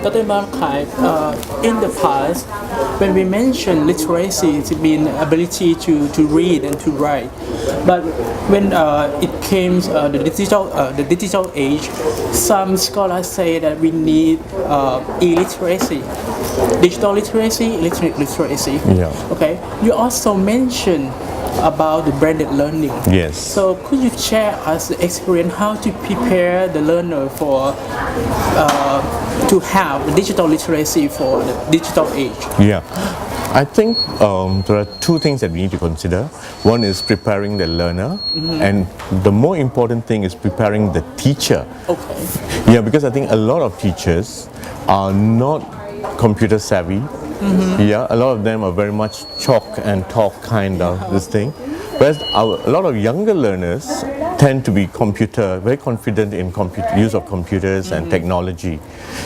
Dr. Malachi, in the past, when we mention literacy, it means ability to read and to write. But when it came the digital age, some scholars say that we need illiteracy, digital literacy, electronic literacy. Yeah. Okay. You also mentioned about the blended learning. Yes. So could you share us the experience how to prepare the learner for to have digital literacy for the digital age? Yeah. I think there are two things that we need to consider. One is preparing the learner, and the more important thing is preparing the teacher. Okay. Yeah, because I think a lot of teachers are not computer savvy. Yeah, a lot of them are very much chalk and talk kind of this thing. Whereas a lot of younger learners tend to be very confident in use of computers and technology.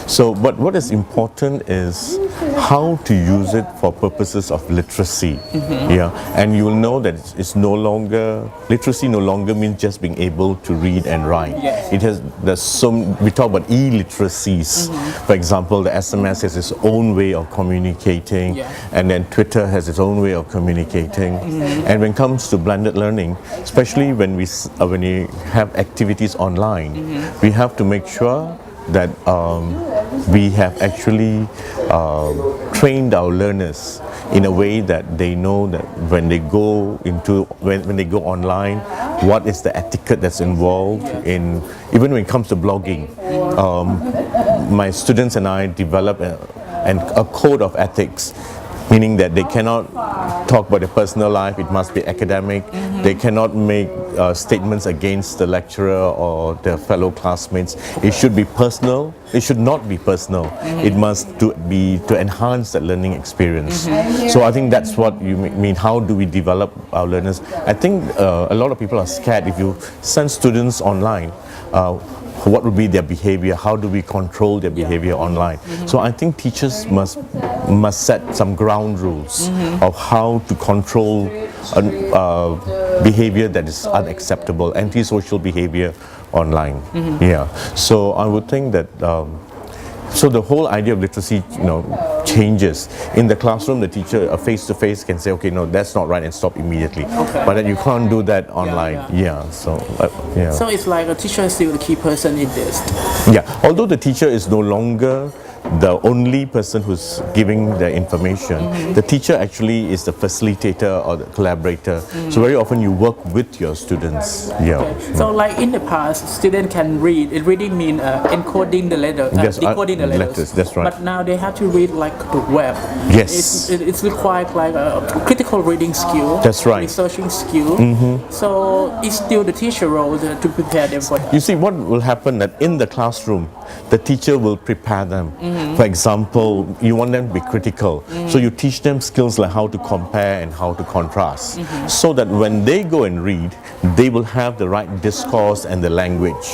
So, but what is important is how to use it for purposes of literacy. Yeah, and you will know that literacy no longer means just being able to read and write. Yes. We talk about e-literacies. For example, the SMS has its own way of communicating, and then Twitter has its own way of communicating. And when it comes to blended learning, especially when you have activities online, we have to make sure that we have actually trained our learners in a way that they know that when they go online, what is the etiquette that's involved in, even when it comes to blogging. My students and I develop a code of ethics, meaning that they cannot talk about their personal life, it must be academic. They cannot make statements against the lecturer or their fellow classmates. It should be personal. It should not be personal. It must be to enhance that learning experience. So I think that's what you mean. How do we develop our learners? I think a lot of people are scared if you send students online. What would be their behavior? How do we control their behavior online? So I think teachers must set some ground rules of how to control behavior that is unacceptable, antisocial behavior online. Yeah. So I would think that so the whole idea of literacy, changes. In the classroom, the teacher, face-to-face, can say, okay, no, that's not right, and stop immediately. Okay. But then you can't do that online. So it's like a teacher is still the key person in this. Yeah, although the teacher is no longer the only person who's giving the information, the teacher actually is the facilitator or the collaborator. So very often you work with your students. Yeah. Okay. So like in the past, students can read. It really means encoding the letter, decoding the letters. That's right. But now they have to read like the web. Yes. It's required like a critical reading skill. That's right. Researching skill. So it's still the teacher role to prepare them for that. You see, what will happen that in the classroom, the teacher will prepare them. For example, you want them to be critical. So you teach them skills like how to compare and how to contrast. So that when they go and read, they will have the right discourse and the language.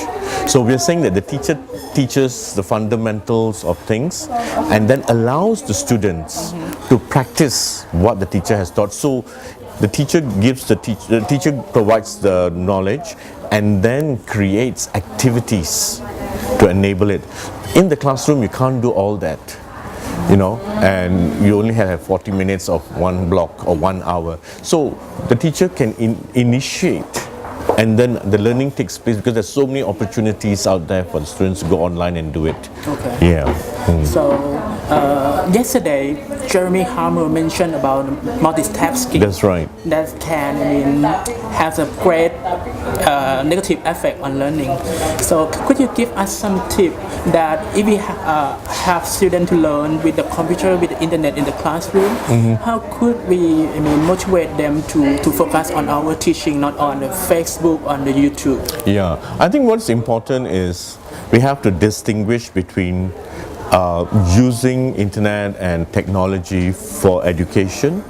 So we're saying that the teacher teaches the fundamentals of things and then allows the students to practice what the teacher has taught. So the teacher provides the knowledge and then creates activities to enable it. In the classroom, you can't do all that, and you only have 40 minutes of one block or 1 hour. So the teacher can initiate, and then the learning takes place because there's so many opportunities out there for the students to go online and do it. Okay. Yeah. So yesterday, Jeremy Harmer mentioned about multitasking. That's right. That can has a great negative effect on learning. So could you give us some tip that if we have students to learn with the computer, with the internet in the classroom, how could we motivate them to focus on our teaching, not on the Facebook, on the YouTube? Yeah, I think what's important is we have to distinguish between using internet and technology for education,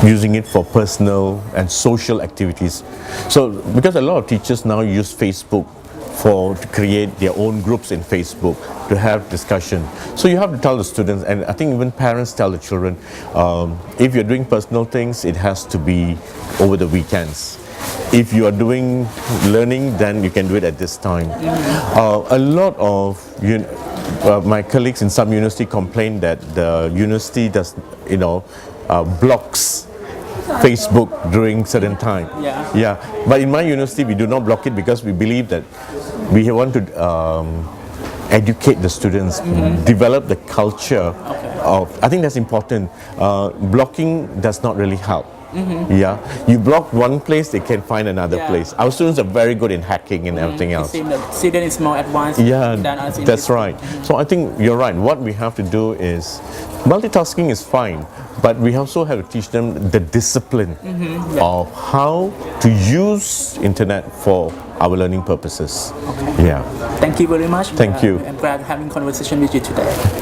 using it for personal and social activities. So because a lot of teachers now use Facebook to create their own groups in Facebook to have discussion. So you have to tell the students, and I think even parents tell the children, if you're doing personal things, it has to be over the weekends. If you are doing learning, then you can do it at this time. A lot of my colleagues in some university complain that the university does, blocks Facebook during certain time. Yeah. But in my university, we do not block it because we believe that we want to educate the students, develop the culture of. I think that's important. Blocking does not really help. Yeah, you block one place, they can find another place. Our students are very good in hacking and everything else. It seems that student is more advanced than us. That's right. So I think you're right. What we have to do is, multitasking is fine, but we also have to teach them the discipline of how to use internet for our learning purposes. Yeah. Thank you very much. Thank you. I'm glad having conversation with you today.